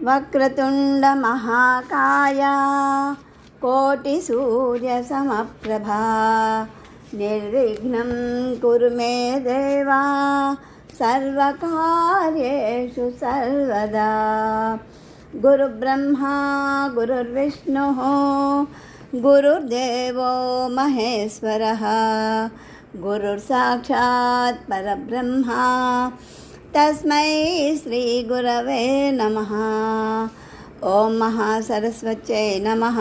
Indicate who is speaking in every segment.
Speaker 1: వక్రతుండ మహాకాయ కోటి సూర్య సమప్రభా నిర్విఘ్నం కురు మే దేవా సర్వకార్యేషు సర్వదా. గురు బ్రహ్మా గురుర్విష్ణు గురుర్దేవో మహేశ్వరః గురుర్ సాక్షాత్ పరబ్రహ్మ తస్మై శ్రీ గురవే నమః. ఓం మహాసరస్వత్యై నమః.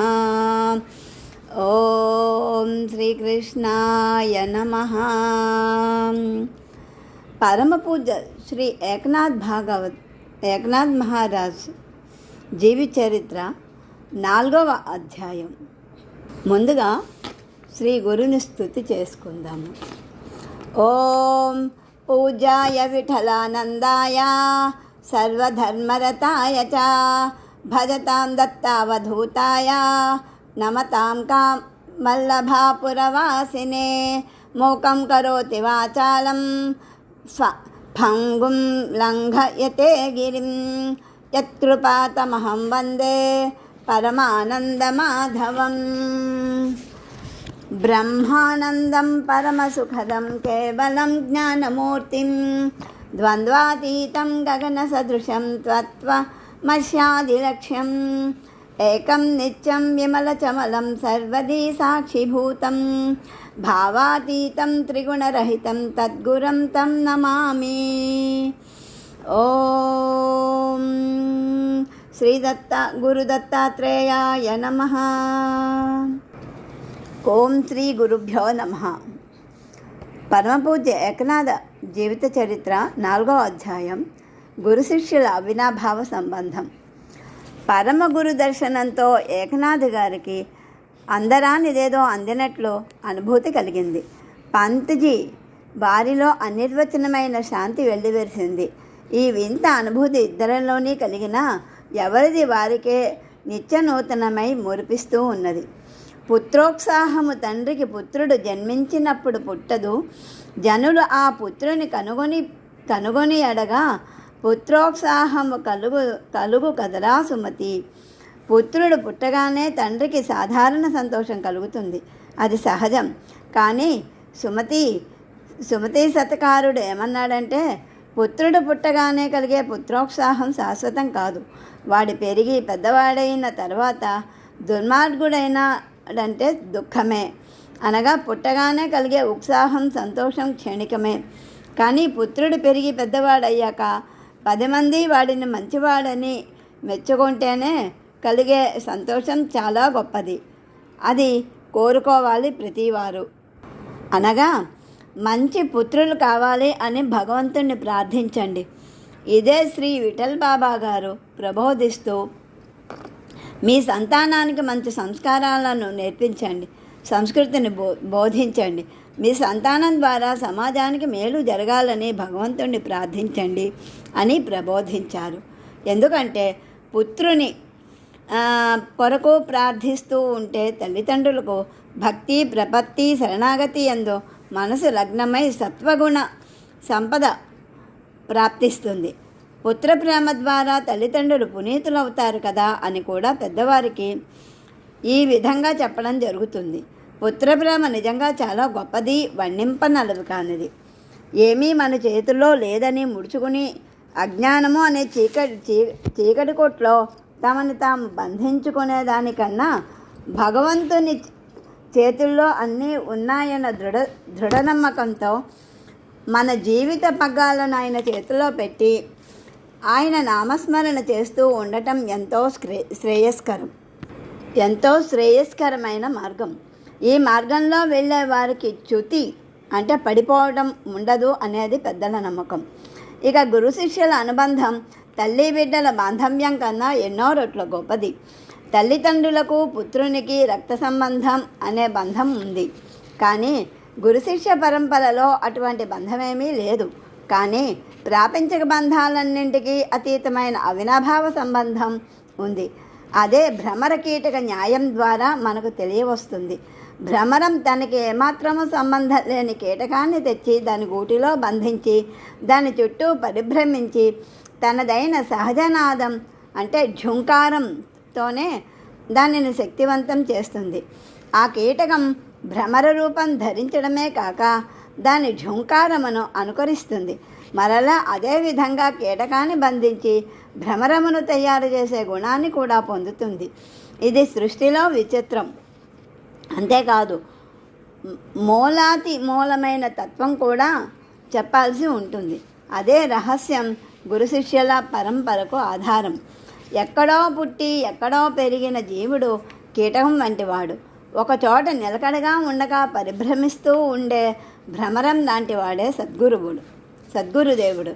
Speaker 1: ఓం శ్రీకృష్ణాయ నమః. పరమపూజ శ్రీ ఏకనాథ్ మహారాజ్ జీవిత చరిత్ర 4వ అధ్యాయం. ముందుగా శ్రీ గురుని స్తుతి చేసుకుందాము. ఓం పూజాయ విఠలానందాయ సర్వధర్మరతాయ చ భజతాం దత్తావధూతాయ నమతాం వల్లభాపురవాసినే. మూకం కరోతి వాచాలం భంగుం లంఘయతే గిరిం యత్కృపాతమహం వందే పరమానందమాధవం. బ్రహ్మానందం పరమసుఖదం కేవలం జ్ఞానమూర్తిం ద్వంద్వాతీతం గగనసదృశం తత్వమస్యాదిలక్ష్యం ఏకం నిత్యం విమలచమలం సర్వదీ సాక్షిభూతం భావాతీతం త్రిగుణరహితం తద్గురం తం నమామి. ఓం గురుదత్తాత్రేయాయ నమః. ఓం శ్రీ గురుభ్యో నమః. పరమపూజ్య ఏకనాథ జీవిత చరిత్ర 4వ అధ్యాయం. గురు శిష్యుల అవినాభావ సంబంధం. పరమ గురు దర్శనంతో ఏకనాథ్ గారికి అందరానిదేదో అందినట్లు అనుభూతి కలిగింది. పంత్జీ వారిలో అనిర్వచనమైన శాంతి వెల్లివిరిసింది. ఈ వింత అనుభూతి ఇద్దరిలోనే కలిగినా ఎవరిది వారికే నిత్యనూతనమై మురిపిస్తూ ఉన్నది. పుత్రోత్సాహము తండ్రికి పుత్రుడు జన్మించినప్పుడు పుట్టదు. జనులు ఆ పుత్రుని కనుగొని అడగా పుత్రోత్సాహము కలుగు కదరా సుమతి. పుత్రుడు పుట్టగానే తండ్రికి సాధారణ సంతోషం కలుగుతుంది, అది సహజం. కానీ సుమతి శతకారుడు ఏమన్నాడంటే, పుత్రుడు పుట్టగానే కలిగే పుత్రోత్సాహం శాశ్వతం కాదు. వాడి పెరిగి పెద్దవాడైన తర్వాత దుర్మార్గుడైనాడంటే దుఃఖమే. అనగా పుట్టగానే కలిగే ఉత్సాహం సంతోషం క్షణికమే. కానీ పుత్రుడు పెరిగి పెద్దవాడయ్యాక 10 మంది వాడిని మంచివాడని మెచ్చుకుంటేనే కలిగే సంతోషం చాలా గొప్పది. అది కోరుకోవాలి ప్రతివారు. అనగా మంచి పుత్రులు కావాలి అని భగవంతుణ్ణి ప్రార్థించండి. ఇదే శ్రీ విఠల్ బాబా గారు ప్రబోధిస్తూ, మీ సంతానానికి మంచి సంస్కారాలను నేర్పించండి, సంస్కృతిని బోధించండి. మీ సంతానం ద్వారా సమాజానికి మేలు జరగాలని భగవంతుణ్ణి ప్రార్థించండి అని ప్రబోధించారు. ఎందుకంటే పుత్రుని కొరకు ప్రార్థిస్తూ ఉంటే తల్లిదండ్రులకు భక్తి ప్రపత్తి శరణాగతి యందు మనసు లగ్నమై సత్వగుణ సంపద ప్రాప్తిస్తుంది. పుత్ర ప్రేమ ద్వారా తల్లిదండ్రులు పునీతులవుతారు కదా అని కూడా పెద్దవారికి ఈ విధంగా చెప్పడం జరుగుతుంది. పుత్ర ప్రేమ నిజంగా చాలా గొప్పది, వర్ణింపనలవి కానిది. ఏమీ మన చేతుల్లో లేదని ముడుచుకుని అజ్ఞానము అనే చీకటి కొట్లో తమని తాము బంధించుకునేదానికన్నా భగవంతుని చేతుల్లో అన్నీ ఉన్నాయన్న దృఢ నమ్మకంతో మన జీవిత పగ్గాలను ఆయన చేతిలో పెట్టి ఆయన నామస్మరణ చేస్తూ ఉండటం ఎంతో శ్రేయస్కరమైన మార్గం. ఈ మార్గంలో వెళ్ళే వారికి చ్యుతి అంటే పడిపోవడం ఉండదు అనేది పెద్దల నమ్మకం. ఇక గురు శిష్యుల అనుబంధం తల్లి బిడ్డల బాంధవ్యం కన్నా ఎన్నో రెట్ల గొప్పది. తల్లిదండ్రులకు పుత్రునికి రక్త సంబంధం అనే బంధం ఉంది, కానీ గురు శిష్య పరంపరలో అటువంటి బంధమేమీ లేదు. కానీ ప్రాపంచిక బంధాలన్నింటికీ అతీతమైన అవినాభావ సంబంధం ఉంది. అదే భ్రమర కీటక న్యాయం ద్వారా మనకు తెలియవస్తుంది. భ్రమరం తనకి ఏమాత్రము సంబంధం లేని కీటకాన్ని తెచ్చి దాని గూటిలో బంధించి దాని చుట్టూ పరిభ్రమించి తనదైన సహజనాదం అంటే ఝుంకారంతోనే దానిని శక్తివంతం చేస్తుంది. ఆ కీటకం భ్రమర రూపం ధరించడమే కాక దాని ఝుంకారమును అనుకరిస్తుంది. మరలా అదేవిధంగా కీటకాన్ని బంధించి భ్రమరమును తయారు చేసే గుణాన్ని కూడా పొందుతుంది. ఇది సృష్టిలో విచిత్రం. అంతేకాదు మూలాతి మూలమైన తత్వం కూడా చెప్పాల్సి ఉంటుంది. అదే రహస్యం గురు శిష్యుల పరంపరకు ఆధారం. ఎక్కడో పుట్టి ఎక్కడో పెరిగిన జీవుడు కీటకం వంటివాడు. ఒకచోట నిలకడగా ఉండగా పరిభ్రమిస్తూ ఉండే భ్రమరం లాంటివాడే సద్గురుదేవుడు.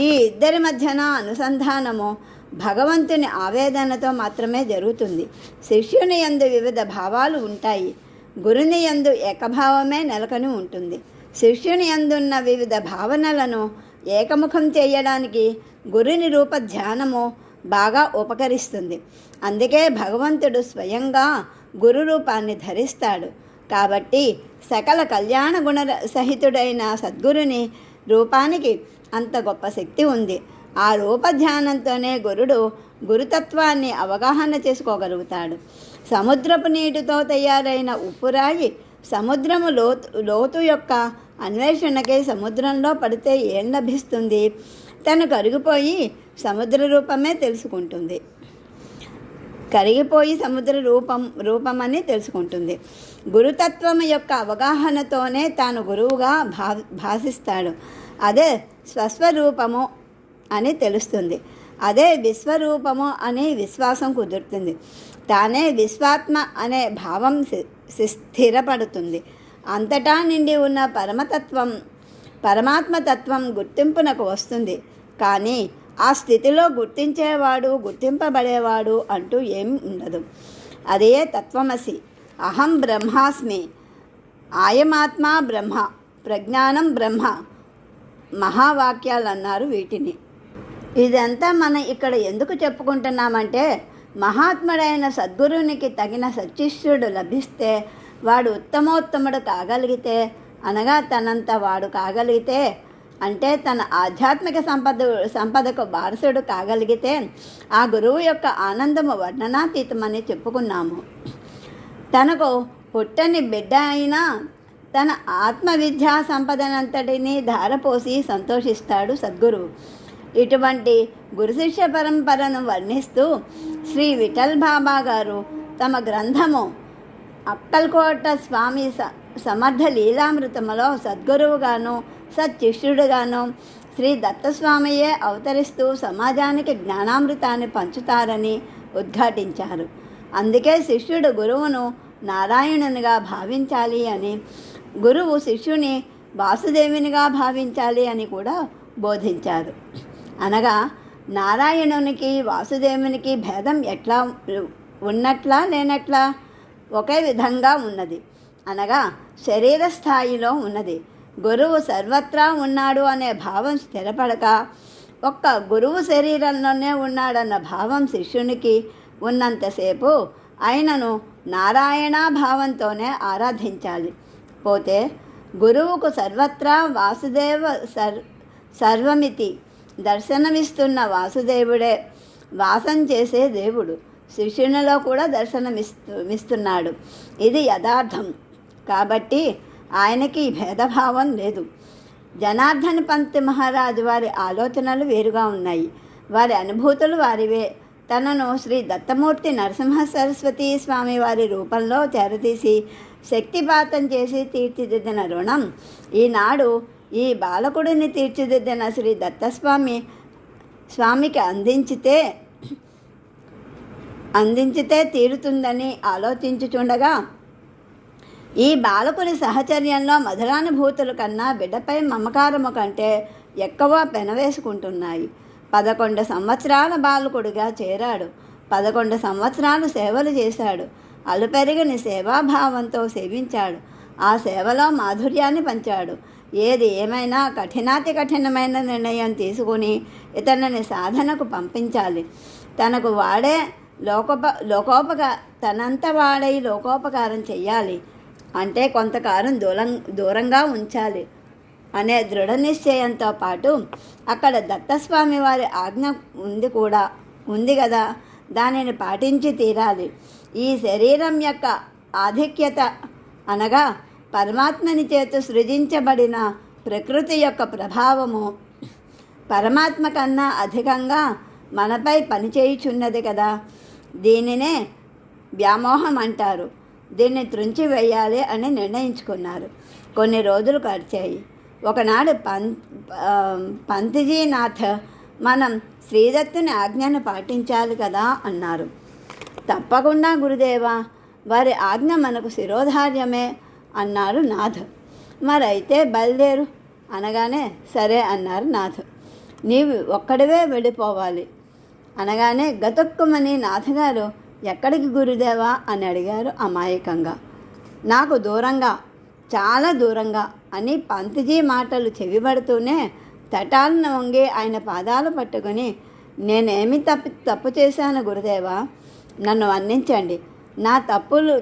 Speaker 1: ఈ ఇద్దరి మధ్యన అనుసంధానము భగవంతుని ఆవేదనతో మాత్రమే జరుగుతుంది. శిష్యుని యందు వివిధ భావాలు ఉంటాయి, గురుని యందు ఏకభావమే నెలకొని ఉంటుంది. శిష్యుని యందున్న వివిధ భావనలను ఏకముఖం చేయడానికి గురుని రూప ధ్యానము బాగా ఉపకరిస్తుంది. అందుకే భగవంతుడు స్వయంగా గురు రూపాన్ని ధరిస్తాడు. కాబట్టి సకల కళ్యాణ గుణ సహితుడైన సద్గురుని రూపానికి అంత గొప్ప శక్తి ఉంది. ఆ రూప ధ్యానంతోనే గురుడు గురుతత్వాన్ని అవగాహన చేసుకోగలుగుతాడు. సముద్రపు నీటితో తయారైన ఉప్పురాయి సముద్రము లోతు యొక్క అన్వేషణకై సముద్రంలో పడితే ఏం లభిస్తుంది? తను కరిగిపోయి సముద్ర రూపమే తెలుసుకుంటుంది. కరిగిపోయి సముద్ర రూపమని తెలుసుకుంటుంది. గురుతత్వం యొక్క అవగాహనతోనే తాను గురువుగా భాషిస్తాడు. అదే స్వస్వరూపము అని తెలుస్తుంది. అదే విశ్వరూపము అని విశ్వాసం కుదురుతుంది. తానే విశ్వాత్మ అనే భావం స్థిరపడుతుంది. అంతటా నిండి ఉన్న పరమాత్మతత్వం గుర్తింపునకు వస్తుంది. కానీ ఆ స్థితిలో గుర్తించేవాడు గుర్తింపబడేవాడు అంటూ ఏం ఉండదు. అదే తత్వమసి, అహం బ్రహ్మాస్మి, ఆయమాత్మా బ్రహ్మ, ప్రజ్ఞానం బ్రహ్మ మహావాక్యాలు అన్నారు వీటిని. ఇదంతా మనం ఇక్కడ ఎందుకు చెప్పుకుంటున్నామంటే, మహాత్ముడైన సద్గురునికి తగిన సచ్చిష్యుడు లభిస్తే వాడు ఉత్తమోత్తముడు కాగలిగితే, అనగా తనంత వాడు కాగలిగితే, అంటే తన ఆధ్యాత్మిక సంపదకు వారసుడు కాగలిగితే ఆ గురువు యొక్క ఆనందము వర్ణనాతీతమని చెప్పుకున్నాము. తనకు పుట్టని బిడ్డ అయినా తన ఆత్మవిద్యా సంపదనంతటినీ ధారపోసి సంతోషిస్తాడు సద్గురువు. ఇటువంటి గురు శిష్య పరంపరను వర్ణిస్తూ శ్రీ విఠల్ బాబా గారు తమ గ్రంథము అక్కల్కోట స్వామి సమర్థ లీలామృతములో సద్గురువుగాను సచ్చిష్యుడుగాను శ్రీ దత్తస్వామియే అవతరిస్తూ సమాజానికి జ్ఞానామృతాన్ని పంచుతారని ఉద్ఘాటించారు. అందుకే శిష్యుడు గురువును నారాయణునిగా భావించాలి అని, గురువు శిష్యుని వాసుదేవునిగా భావించాలి అని కూడా బోధించారు. అనగా నారాయణునికి వాసుదేవునికి భేదం ఎట్లా ఉన్నట్లా లేనట్లా ఒకే విధంగా ఉన్నది. అనగా శరీర స్థాయిలో ఉన్నది. గురువు సర్వత్రా ఉన్నాడు అనే భావం స్థిరపడక ఒక్క గురువు శరీరంలోనే ఉన్నాడన్న భావం శిష్యునికి ఉన్నంతసేపు ఆయనను నారాయణ భావంతోనే ఆరాధించాలి. పోతే గురువుకు సర్వత్రా వాసుదేవ సర్వమితి దర్శనమిస్తున్న వాసుదేవుడే వాసం చేసే దేవుడు శిష్యునిలో కూడా దర్శనమిస్తున్నాడు. ఇది యథార్థం. కాబట్టి ఆయనకి భేదభావం లేదు. జనార్దన్ పంత్ మహారాజు వారి ఆలోచనలు వేరుగా ఉన్నాయి. వారి అనుభూతులు వారివే. తనను శ్రీ దత్తమూర్తి నరసింహ సరస్వతి స్వామి వారి రూపంలో చేరతీసి శక్తిపాతం చేసి తీర్చిదిద్దిన రుణం ఈనాడు ఈ బాలకుడిని తీర్చిదిద్దిన శ్రీ స్వామికి అందించితే తీరుతుందని ఆలోచించుచుండగా ఈ బాలకుని సహచర్యంలో మధురానుభూతుల కన్నా బిడ్డపై మమకారము కంటే ఎక్కువ పెనవేసుకుంటున్నాయి. 11 సంవత్సరాల బాలకుడిగా చేరాడు. 11 సంవత్సరాలు సేవలు చేశాడు. అలుపెరిగని సేవాభావంతో సేవించాడు. ఆ సేవలో మాధుర్యాన్ని పంచాడు. ఏది ఏమైనా కఠినాతి కఠినమైన నిర్ణయం తీసుకుని ఇతనిని సాధనకు పంపించాలి. తనంత వాడై లోకోపకారం చెయ్యాలి. అంటే కొంతకాలం దూరంగా ఉంచాలి అనే దృఢ నిశ్చయంతో పాటు అక్కడ దత్తస్వామి వారి ఆజ్ఞ ఉంది కదా, దానిని పాటించి తీరాలి. ఈ శరీరం యొక్క ఆధిక్యత అనగా పరమాత్మని చేత సృజించబడిన ప్రకృతి యొక్క ప్రభావము పరమాత్మ కన్నా అధికంగా మనపై పనిచేయుచున్నది కదా. దీనినే వ్యామోహం అంటారు. దీన్ని త్రుంచి వేయాలి అని నిర్ణయించుకున్నారు. కొన్ని రోజులు గడిచాయి. ఒకనాడు పంతజీనాథ్, మనం శ్రీదత్తుని ఆజ్ఞను పాటించాలి కదా అన్నారు. తప్పకుండా గురుదేవా, వారి ఆజ్ఞ మనకు శిరోధార్యమే అన్నారు నాథ్. మరైతే బయలుదేరు అనగానే సరే అన్నారు నాథ్. నీవు ఒక్కడివే వెళ్ళిపోవాలి అనగానే గతుక్కుమని నాథగారు ఎక్కడికి గురుదేవా అని అడిగారు అమాయకంగా. నాకు దూరంగా, చాలా దూరంగా అని పంతజీ మాటలు చెవిపడుతూనే తటాలను వంగి ఆయన పాదాలు పట్టుకుని, నేనేమి తప్పు చేశాను గురుదేవా, నన్ను మన్నించండి. నా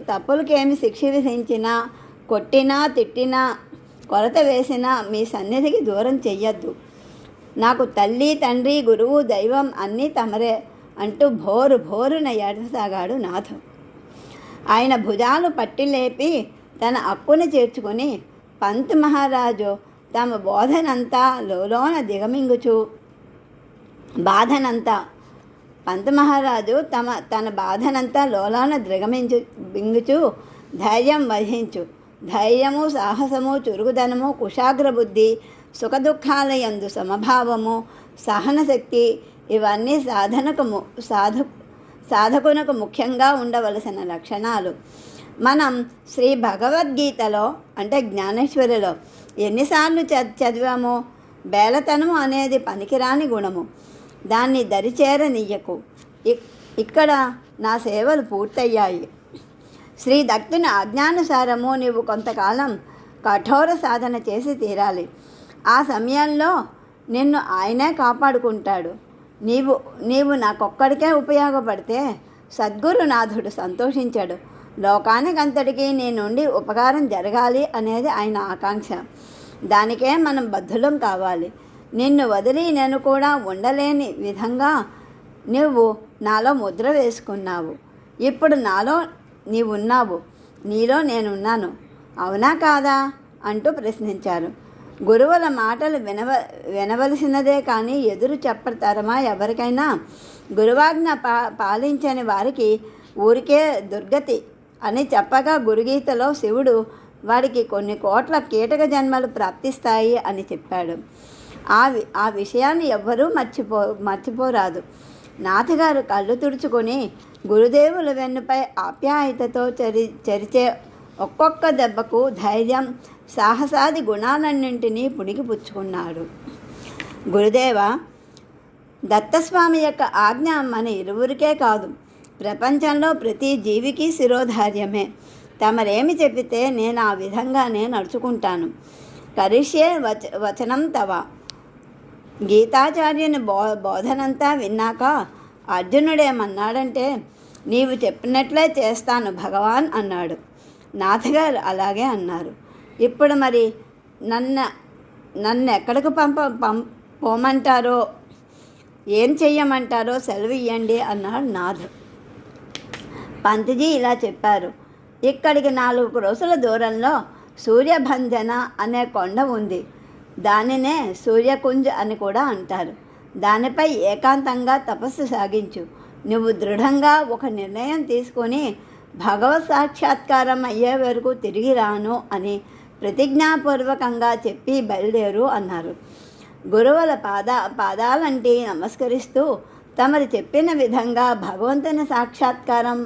Speaker 1: తప్పులకేమి శిక్ష విధించినా, కొట్టినా, తిట్టినా, కొరత వేసినా మీ సన్నిధికి దూరం చెయ్యొద్దు. నాకు తల్లి, తండ్రి, గురువు, దైవం అన్నీ తమరే అంటూ భోరున ఏడసాగాడు నాథ్. ఆయన భుజాలు పట్టి లేపి తన అక్కును చేర్చుకుని పంత్ మహారాజు తమ బోధనంతా లోలోన దిగమింగుచు బాధనంతా పంత్ మహారాజు తన బాధనంతా లోలోన బింగుచు ధైర్యం వహించు. ధైర్యము, సాహసము, చురుకుదనము, కుశాగ్రబుద్ధి, సుఖదుఖాలయందు సమభావము, సహనశక్తి ఇవన్నీ సాధకునకు ముఖ్యంగా ఉండవలసిన లక్షణాలు. మనం శ్రీ భగవద్గీతలో అంటే జ్ఞానేశ్వరిలో ఎన్నిసార్లు చదివామో, బేలతనము అనేది పనికిరాని గుణము, దాన్ని దరిచేరనీయకు. ఇక్కడ నా సేవలు పూర్తయ్యాయి. శ్రీ దత్తుని ఆజ్ఞానుసారము నీవు కొంతకాలం కఠోర సాధన చేసి తీరాలి. ఆ సమయంలో నిన్ను ఆయనే కాపాడుకుంటాడు. నీవు నాకొక్కడికే ఉపయోగపడితే సద్గురునాథుడు సంతోషించాడు. లోకానికంతటికీ నీ నుండి ఉపకారం జరగాలి అనేది ఆయన ఆకాంక్ష. దానికే మనం బద్ధులం కావాలి. నిన్ను వదిలి నేను కూడా ఉండలేని విధంగా నువ్వు నాలో ముద్ర వేసుకున్నావు. ఇప్పుడు నాలో నీవున్నావు, నీలో నేనున్నాను, అవునా కాదా అంటూ ప్రశ్నించారు. గురువుల మాటలు వినవలసినదే కానీ ఎదురు చెప్పతరమా ఎవరికైనా? గురువాజ్ఞ పాలించని వారికి ఊరికే దుర్గతి అని చెప్పగా గురుగీతలో శివుడు వాడికి కొన్ని కోట్ల కీటక జన్మలు ప్రాప్తిస్తాయి అని చెప్పాడు. ఆ విషయాన్ని ఎవ్వరూ మర్చిపోరాదు. నాథగారు కళ్ళు తుడుచుకొని గురుదేవుల వెన్నుపై ఆప్యాయతతో చరిచే ఒక్కొక్క దెబ్బకు ధైర్యం, సాహసాది గుణాలన్నింటినీ పుణికిపుచ్చుకున్నాడు. గురుదేవ, దత్తస్వామి యొక్క ఆజ్ఞ మన ఇరువురికే కాదు, ప్రపంచంలో ప్రతి జీవికి శిరోధార్యమే. తమరేమి చెప్పితే నేను ఆ విధంగానే నడుచుకుంటాను. కరిష్యే వచనం తవ. గీతాచార్యుని బోధనంతా విన్నాక అర్జునుడేమన్నాడంటే, నీవు చెప్పినట్లే చేస్తాను భగవాన్ అన్నాడు. నాథగారు అలాగే అన్నారు. ఇప్పుడు మరి నన్ను ఎక్కడికి పోమంటారో, ఏం చెయ్యమంటారో సెలవు ఇవ్వండి అన్నాడు నాథ్. పంత్జీ ఇలా చెప్పారు. ఇక్కడికి 4 రోజుల దూరంలో సూర్యభంజన అనే కొండ ఉంది. దానినే సూర్యకుంజ్ అని కూడా అంటారు. దానిపై ఏకాంతంగా తపస్సు సాగించు. నువ్వు దృఢంగా ఒక నిర్ణయం తీసుకొని భగవత్ సాక్షాత్కారం అయ్యే వరకు తిరిగి రాను అని ప్రతిజ్ఞాపూర్వకంగా చెప్పి బయలుదేరు అన్నారు. గురువుల పాదాలంటి నమస్కరిస్తూ తమరు చెప్పిన విధంగా భగవంతుని సాక్షాత్కారం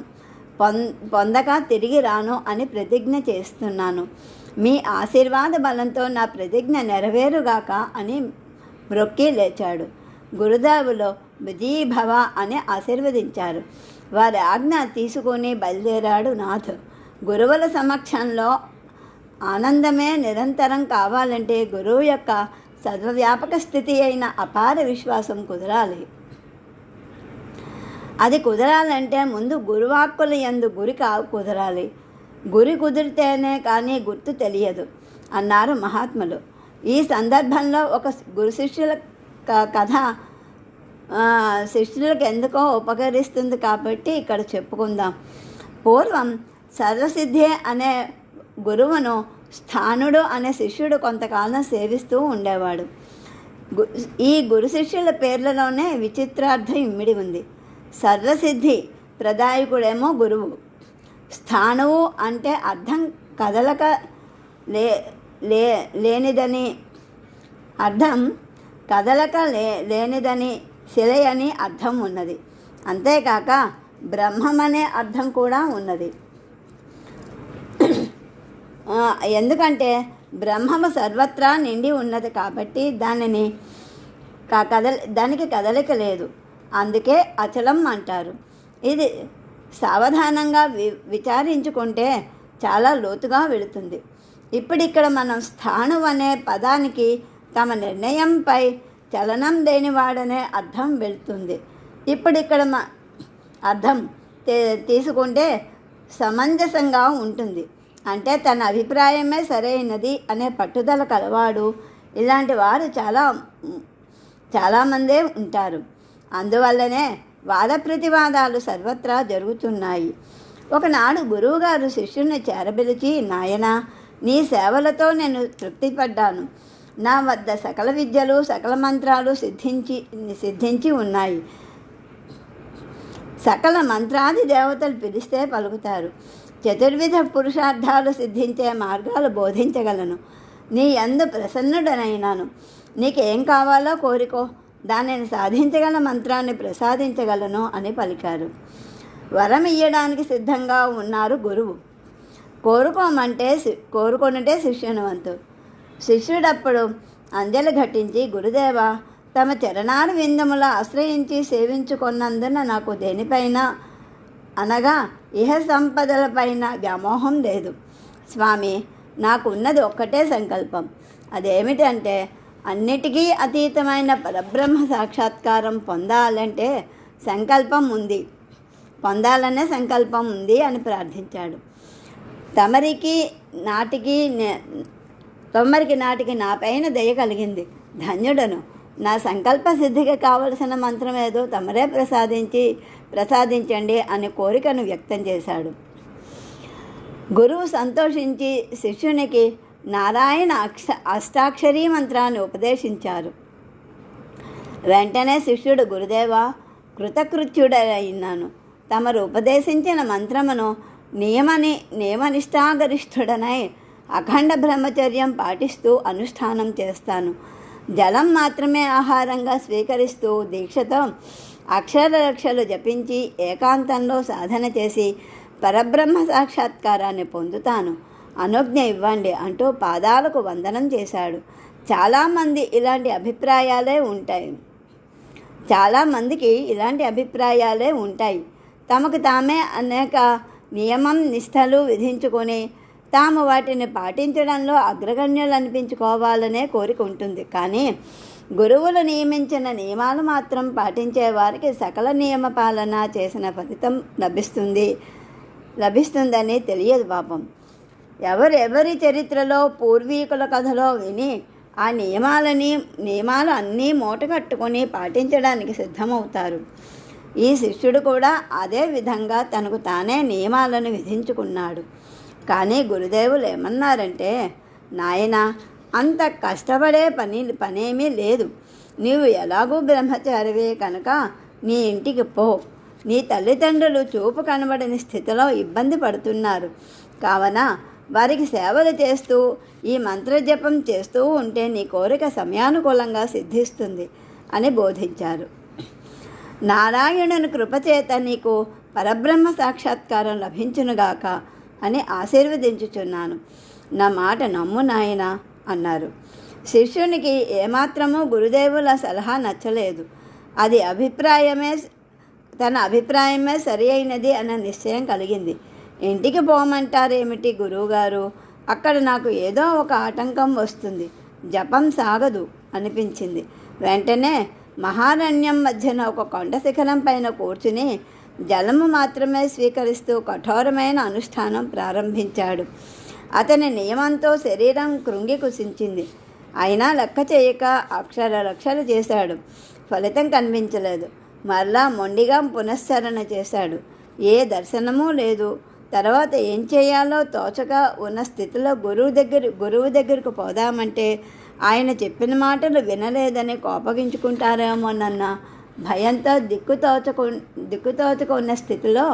Speaker 1: పొందక తిరిగి రాను అని ప్రతిజ్ఞ చేస్తున్నాను. మీ ఆశీర్వాద బలంతో నా ప్రతిజ్ఞ నెరవేరుగాక అని మ్రొక్కి లేచాడు. గురుదేవులు విజయీభవ అని ఆశీర్వదించారు. వారి ఆజ్ఞ తీసుకొని బయలుదేరాడు నాథ్. గురువుల సమక్షంలో ఆనందమే నిరంతరం కావాలంటే గురువు యొక్క సర్వవ్యాపక స్థితి అయిన అపార విశ్వాసం కుదరాలి. అది కుదరాలంటే ముందు గురువాక్కుల యందు గురి కుదరాలి. గురి కుదిరితేనే కానీ గుర్తు తెలియదు అన్నారు మహాత్ములు. ఈ సందర్భంలో ఒక గురు శిష్యుల కథ శిష్యులకు ఎందుకో ఉపకరిస్తుంది కాబట్టి ఇక్కడ చెప్పుకుందాం. పూర్వం సర్వసిద్ధి అనే గురువును స్థానుడు అనే శిష్యుడు కొంతకాలం సేవిస్తూ ఉండేవాడు. ఈ గురు శిష్యుల పేర్లలోనే విచిత్రార్థం ఇమిడి ఉంది. సర్వసిద్ధి ప్రదాయకుడేమో గురువు, స్థానువు అంటే అర్థం కదలక లేనిదని, అర్థం కదలక లేనిదని, శిలయని అర్థం ఉన్నది. అంతేకాక బ్రహ్మమనే అర్థం కూడా ఉన్నది. ఎందుకంటే బ్రహ్మము సర్వత్రా నిండి ఉన్నది కాబట్టి దానికి కదలిక లేదు. అందుకే అచలం అంటారు. ఇది సావధానంగా విచారించుకుంటే చాలా లోతుగా వెళుతుంది. ఇప్పుడిక్కడ మనం స్థాను అనే పదానికి తమ నిర్ణయంపై చలనం లేనివాడనే అర్థం వెళుతుంది. ఇప్పుడిక్కడ అర్థం తీసుకుంటే సమంజసంగా ఉంటుంది. అంటే తన అభిప్రాయమే సరైనది అనే పట్టుదల కలవాడు. ఇలాంటి వారు చాలామందే ఉంటారు. అందువల్లనే వాద ప్రతివాదాలు సర్వత్రా జరుగుతున్నాయి. ఒకనాడు గురువుగారు శిష్యుని చేరబిలిచి, నాయనా, నీ సేవలతో నేను తృప్తిపడ్డాను. నా వద్ద సకల విద్యలు సకల మంత్రాలు సిద్ధించి ఉన్నాయి. సకల మంత్రాది దేవతలు పిలిస్తే పలుకుతారు. చతుర్విధ పురుషార్థాలు సిద్ధించే మార్గాలు బోధించగలను. నీ యందు ప్రసన్నుడనైనాను. నీకేం కావాలో కోరికో, దానిని సాధించగల మంత్రాన్ని ప్రసాదించగలను అని పలికారు. వరం ఇయ్యడానికి సిద్ధంగా ఉన్నారు గురువు. కోరుకొనుటే శిష్యునివంతు. శిష్యుడప్పుడు అంజలి ఘటించి, గురుదేవా, తమ చరణాల విందముల ఆశ్రయించి సేవించుకున్నందున నాకు దేనిపైన అనగా ఇహ సంపదలపైన వ్యామోహం లేదు. స్వామి, నాకు ఉన్నది ఒక్కటే సంకల్పం. అదేమిటంటే అన్నిటికీ అతీతమైన పరబ్రహ్మ సాక్షాత్కారం పొందాలనే సంకల్పం ఉంది అని ప్రార్థించాడు. తమరికి నాటికి నాపైన దయ కలిగింది. ధన్యుడను. నా సంకల్ప సిద్ధికి కావలసిన మంత్రం ఏదో తమరే ప్రసాదించండి అని కోరికను వ్యక్తం చేశాడు. గురువు సంతోషించి శిష్యునికి నారాయణ అష్టాక్షరీ మంత్రాన్ని ఉపదేశించారు. వెంటనే శిష్యుడు, గురుదేవా, కృతకృత్యుడైనాను. తమరు ఉపదేశించిన మంత్రమును నియమనిష్టాగరిష్ఠుడనై అఖండ బ్రహ్మచర్యం పాటిస్తూ అనుష్ఠానం చేస్తాను. జలం మాత్రమే ఆహారంగా స్వీకరిస్తూ దీక్షతో అక్షరలక్షలు జపించి ఏకాంతంలో సాధన చేసి పరబ్రహ్మ సాక్షాత్కారాన్ని పొందుతాను. అనుజ్ఞ ఇవ్వండి అంటూ పాదాలకు వందనం చేశాడు. చాలామందికి ఇలాంటి అభిప్రాయాలే ఉంటాయి. తమకు తామే అనేక నిష్టలు విధించుకొని తాము వాటిని పాటించడంలో అగ్రగణ్యులు అనిపించుకోవాలనే కోరిక ఉంటుంది. కానీ గురువులు నియమించిన నియమాలు మాత్రం పాటించే వారికి సకల నియమ పాలన చేసిన ఫలితం లభిస్తుందని తెలియదు పాపం. ఎవరెవరి చరిత్రలో పూర్వీకుల కథలో విని ఆ నియమాలు అన్నీ మూటకట్టుకొని పాటించడానికి సిద్ధమవుతారు. ఈ శిష్యుడు కూడా అదే విధంగా తనకు తానే నియమాలను విధించుకున్నాడు. కానీ గురుదేవులు ఏమన్నారంటే, నాయనా, అంత కష్టపడే పనేమీ లేదు. నీవు ఎలాగూ బ్రహ్మచారివే కనుక నీ ఇంటికి పో. నీ తల్లిదండ్రులు చూపు కనబడని స్థితిలో ఇబ్బంది పడుతున్నారు. కావున వారికి సేవలు చేస్తూ ఈ మంత్రజపం చేస్తూ ఉంటే నీ కోరిక సమయానుకూలంగా సిద్ధిస్తుంది అని బోధించారు. నారాయణుని కృపచేత నీకు పరబ్రహ్మ సాక్షాత్కారం లభించునుగాక అని ఆశీర్వదించుచున్నాను. నా మాట నమ్ము నాయనా అన్నారు. శిష్యునికి ఏమాత్రమూ గురుదేవుల సలహా నచ్చలేదు. తన అభిప్రాయమే సరి అయినది అన్న నిశ్చయం కలిగింది. ఇంటికి పోమంటారేమిటి గురువుగారు? అక్కడ నాకు ఏదో ఒక ఆటంకం వస్తుంది, జపం సాగదు అనిపించింది. వెంటనే మహారణ్యం మధ్యన ఒక కొండ శిఖరం పైన కూర్చుని జలము మాత్రమే స్వీకరిస్తూ కఠోరమైన అనుష్ఠానం ప్రారంభించాడు. అతని నియమంతో శరీరం కృంగి కుసించింది. అయినా లెక్క చేయక అక్షరలక్షలు చేశాడు. ఫలితం కనిపించలేదు. మరలా మొండిగా పునశ్చరణ చేశాడు. ఏ దర్శనమూ లేదు. తర్వాత ఏం చేయాలో తోచక ఉన్న స్థితిలో గురువు దగ్గరకు పోదామంటే ఆయన చెప్పిన మాటలు వినలేదని కోపగించుకుంటారేమోనన్న భయంతో దిక్కుతోచక ఉన్న స్థితిలో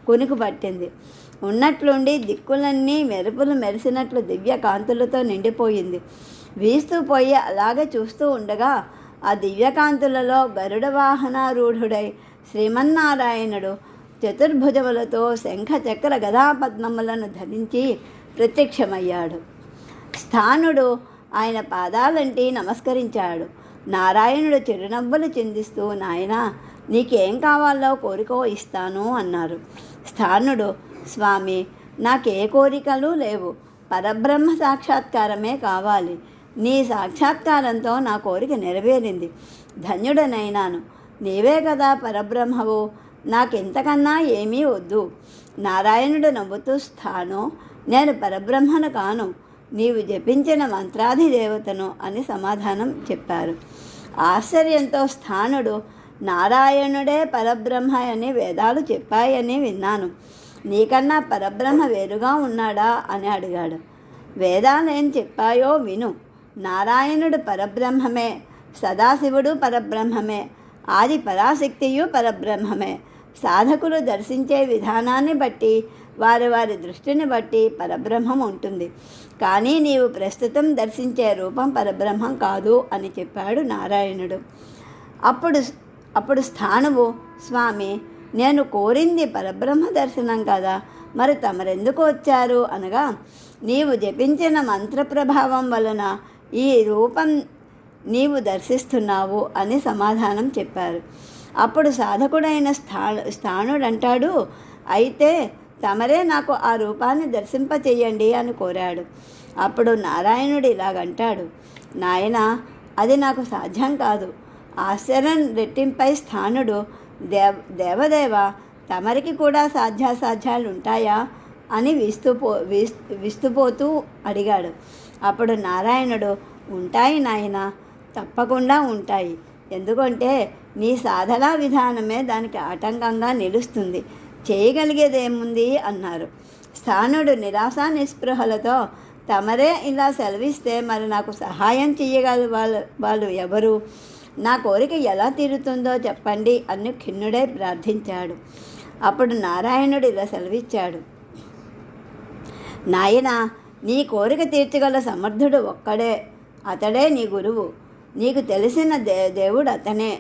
Speaker 1: కునుకు పట్టింది. ఉన్నట్లుండి దిక్కులన్నీ మెరుపులు మెరిసినట్లు దివ్య కాంతులతో నిండిపోయింది. వీస్తూ పోయి అలాగే చూస్తూ ఉండగా ఆ దివ్యకాంతులలో గరుడ వాహనారూఢుడై శ్రీమన్నారాయణుడు చతుర్భుజములతో శంఖ చక్ర గదా పద్మములను ధరించి ప్రత్యక్షమయ్యాడు. స్థానుడు ఆయన పాదాలంటి నమస్కరించాడు. నారాయణుడు చిరునవ్వులు చిందిస్తూ, నాయనా, నీకేం కావాలో కోరికో ఇస్తాను అన్నారు. స్థానుడు, స్వామి, నాకే కోరికలు లేవు, పరబ్రహ్మ సాక్షాత్కారమే కావాలి. నీ సాక్షాత్కారంతో నా కోరిక నెరవేరింది, ధన్యుడనైనాను. నీవే కదా పరబ్రహ్మవు, నాకెంతకన్నా ఏమీ వద్దు. నారాయణుడు నవ్వుతూ, స్థాను, నేను పరబ్రహ్మను కాను, నీవు జపించిన మంత్రాధి దేవతను అని సమాధానం చెప్పారు. ఆశ్చర్యంతో స్థానుడు, నారాయణుడే పరబ్రహ్మ అని వేదాలు చెప్పాయని విన్నాను, నీకన్నా పరబ్రహ్మ వేరుగా ఉన్నాడా అని అడిగాడు. వేదాలేం చెప్పాయో విను. నారాయణుడు పరబ్రహ్మమే, సదాశివుడు పరబ్రహ్మమే, ఆది పరాశక్తియు పరబ్రహ్మమే. సాధకులు దర్శించే విధానాన్ని బట్టి వారి దృష్టిని బట్టి పరబ్రహ్మం ఉంటుంది, కానీ నీవు ప్రస్తుతం దర్శించే రూపం పరబ్రహ్మం కాదు అని చెప్పాడు నారాయణుడు. అప్పుడు స్థానువు, స్వామి, నేను కోరింది పరబ్రహ్మ దర్శనం కదా, మరి తమరెందుకు వచ్చారు అనగా, నీవు జపించిన మంత్ర ప్రభావం వలన ఈ రూపం నీవు దర్శిస్తున్నావు అని సమాధానం చెప్పారు. అప్పుడు సాధకుడైన స్థానుడంటాడు, అయితే తమరే నాకు ఆ రూపాన్ని దర్శింపచేయండి అని కోరాడు. అప్పుడు నారాయణుడు ఇలాగంటాడు, నాయనా, అది నాకు సాధ్యం కాదు. ఆశ్చర్యం రెట్టింపై స్థానుడు, దేవదేవ, తమరికి కూడా సాధ్యాసాధ్యాలు ఉంటాయా అని విస్తుపోతూ అడిగాడు. అప్పుడు నారాయణుడు, ఉంటాయి నాయనా, తప్పకుండా ఉంటాయి. ఎందుకంటే నీ సాధనా విధానమే దానికి ఆటంకంగా నిలుస్తుంది, చేయగలిగేదేముంది అన్నారు. స్థానుడు నిరాశ నిస్పృహలతో, తమరే ఇలా సెలవిస్తే మరి నాకు సహాయం చేయగల వాళ్ళు ఎవరు? నా కోరిక ఎలా తీరుతుందో చెప్పండి అని ఖిన్నుడై ప్రార్థించాడు. అప్పుడు నారాయణుడు ఇలా సెలవిచ్చాడు, నాయనా, నీ కోరిక తీర్చగల సమర్థుడు ఒక్కడే, అతడే నీ గురువు. నీకు తెలిసిన దేవుడు అతనే.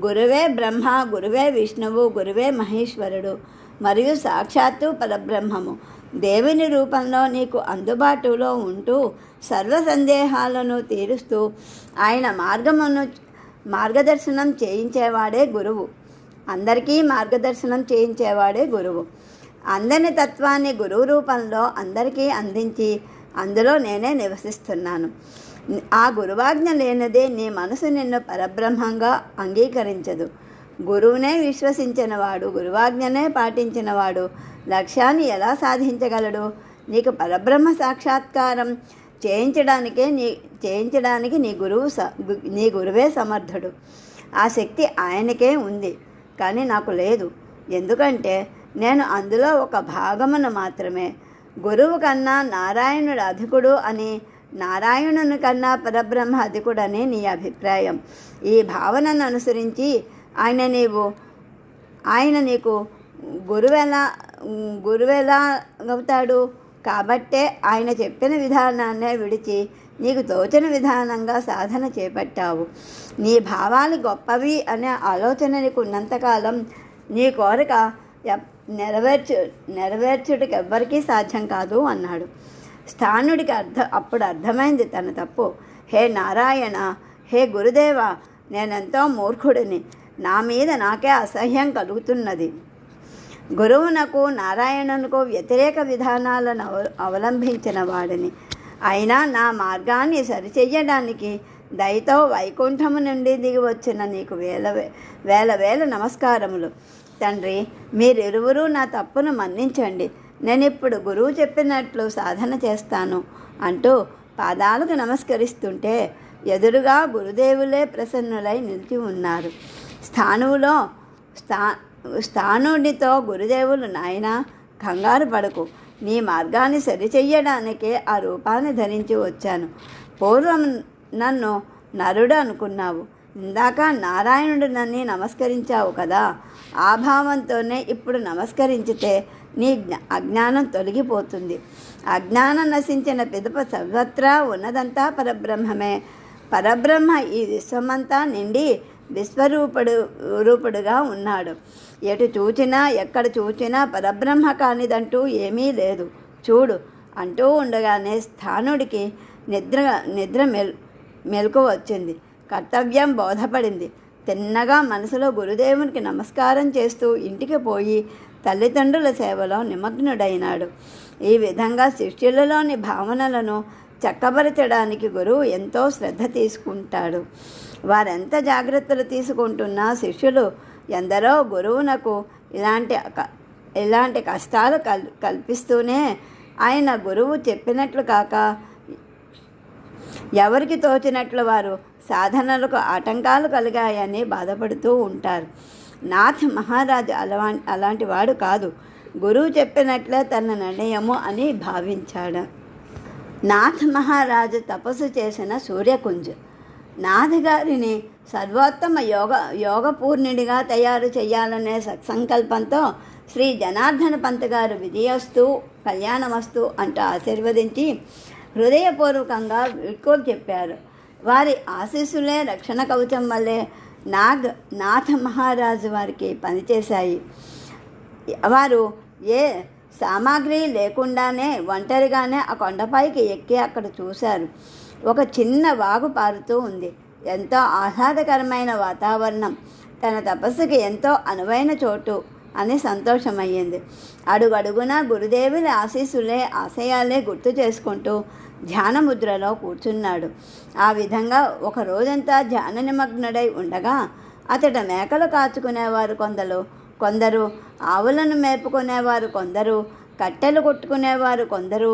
Speaker 1: గురువే బ్రహ్మ, గురువే విష్ణువు, గురువే మహేశ్వరుడు, మరియు సాక్షాత్తు పరబ్రహ్మము. దేవుని రూపంలో నీకు అందుబాటులో ఉంటూ సర్వ సందేహాలను తీరుస్తూ ఆయన మార్గదర్శనం చేయించేవాడే గురువు. అందరికీ మార్గదర్శనం చేయించేవాడే గురువు. అందని తత్వాన్ని గురువు రూపంలో అందరికీ అందించి అందులో నేనే నివసిస్తున్నాను. ఆ గురువాజ్ఞ లేనిదే నీ మనసు నిన్ను పరబ్రహ్మంగా అంగీకరించదు. గురువునే విశ్వసించినవాడు, గురువాజ్ఞనే పాటించినవాడు లక్ష్యాన్ని ఎలా సాధించగలడు? నీకు పరబ్రహ్మ సాక్షాత్కారం చేయించడానికి నీ గురువే సమర్థుడు. ఆ శక్తి ఆయనకే ఉంది, కానీ నాకు లేదు. ఎందుకంటే నేను అందులో ఒక భాగమును మాత్రమే. గురువు కన్నా నారాయణుడు అధికుడు అని, నారాయణుని కన్నా పరబ్రహ్మ అధికుడని నీ అభిప్రాయం. ఈ భావనను అనుసరించి ఆయన నీకు గురువెలా అవుతాడు? కాబట్టే ఆయన చెప్పిన విధానాన్నే విడిచి నీకు తోచిన విధానంగా సాధన చేపట్టావు. నీ భావాలు గొప్పవి అనే ఆలోచన నీకు ఉన్నంతకాలం నీ కోరిక నెరవేర్చుటకు ఎవ్వరికీ సాధ్యం కాదు అన్నాడు. స్థానుడికి అప్పుడు అర్థమైంది తన తప్పు. హే నారాయణ, హే గురుదేవ, నేనెంతో మూర్ఖుడిని, నా మీద నాకే అసహ్యం కలుగుతున్నది. గురువునకు నారాయణునకు వ్యతిరేక విధానాలను అవలంబించిన వాడిని. అయినా నా మార్గాన్ని సరిచెయ్యడానికి దయతో వైకుంఠము నుండి దిగి వచ్చిన నీకు వేల నమస్కారములు. తండ్రి, మీరిరువురూ నా తప్పును మన్నించండి. నేనిప్పుడు గురువు చెప్పినట్లు సాధన చేస్తాను అంటూ పాదాలకు నమస్కరిస్తుంటే ఎదురుగా గురుదేవులే ప్రసన్నులై నిలిచి ఉన్నారు. స్థానుడితో గురుదేవులు, నాయనా కంగారు పడకు, నీ మార్గాన్ని సరిచెయ్యడానికే ఆ రూపాన్ని ధరించి వచ్చాను. పూర్వం నన్ను నరుడు అనుకున్నావు, ఇందాక నారాయణుడు నన్ను నమస్కరించావు కదా, ఆ భావంతోనే ఇప్పుడు నమస్కరించితే నీ అజ్ఞానం తొలగిపోతుంది. అజ్ఞానం నశించిన పిదప సర్వత్రా ఉన్నదంతా పరబ్రహ్మమే. పరబ్రహ్మ ఈ విశ్వమంతా నిండి రూపుడుగా ఉన్నాడు. ఎటు చూచినా ఎక్కడ చూచినా పరబ్రహ్మ కానిదంటూ ఏమీ లేదు, చూడు అంటూ ఉండగానే స్థానుడికి నిద్ర మెలకు వచ్చింది. కర్తవ్యం బోధపడింది. తిన్నగా మనసులో గురుదేవునికి నమస్కారం చేస్తూ ఇంటికి పోయి తల్లిదండ్రుల సేవలో నిమగ్నుడైనాడు. ఈ విధంగా శిష్యులలోని భావనలను చక్కబరచడానికి గురువు ఎంతో శ్రద్ధ తీసుకుంటాడు. వారెంత జాగ్రత్తలు తీసుకుంటున్నా శిష్యులు ఎందరో గురువునకు ఇలాంటి కష్టాలు కల్పిస్తూనే ఆయన గురువు చెప్పినట్లు కాక ఎవరికి తోచినట్లు వారు సాధనలకు ఆటంకాలు కలిగాయని బాధపడుతూ ఉంటారు. నాథ్ మహారాజు అలాంటి వాడు కాదు. గురువు చెప్పినట్లే తన నిర్ణయము అని భావించాడు. నాథ్ మహారాజు తపస్సు చేసిన సూర్యకుంజ్. నాథ్ గారిని సర్వోత్తమ యోగపూర్ణుడిగా తయారు చేయాలనే సత్సంకల్పంతో శ్రీ జనార్దన పంత్ గారు విజయస్తు కళ్యాణమస్తు అంటూ ఆశీర్వదించి హృదయపూర్వకంగా వీడ్కోలు చెప్పారు. వారి ఆశీస్సులే రక్షణ కవచం వల్లే నాథ మహారాజు వారికి పనిచేశాయి. వారు ఏ సామాగ్రి లేకుండానే ఒంటరిగానే ఆ కొండపైకి ఎక్కి అక్కడ చూశారు. ఒక చిన్న వాగు పారుతూ ఉంది. ఎంతో ఆహ్లాదకరమైన వాతావరణం, తన తపస్సుకి ఎంతో అనువైన చోటు అని సంతోషమయ్యింది. అడుగడుగునా గురుదేవుల ఆశయాలే గుర్తు చేసుకుంటూ ధ్యానముద్రలో కూర్చున్నాడు. ఆ విధంగా ఒక రోజంతా ధ్యాన నిమగ్నుడై ఉండగా అతడు మేకలు కాచుకునేవారు కొందరు ఆవులను మేపుకునేవారు కొందరు, కట్టెలు కొట్టుకునేవారు కొందరు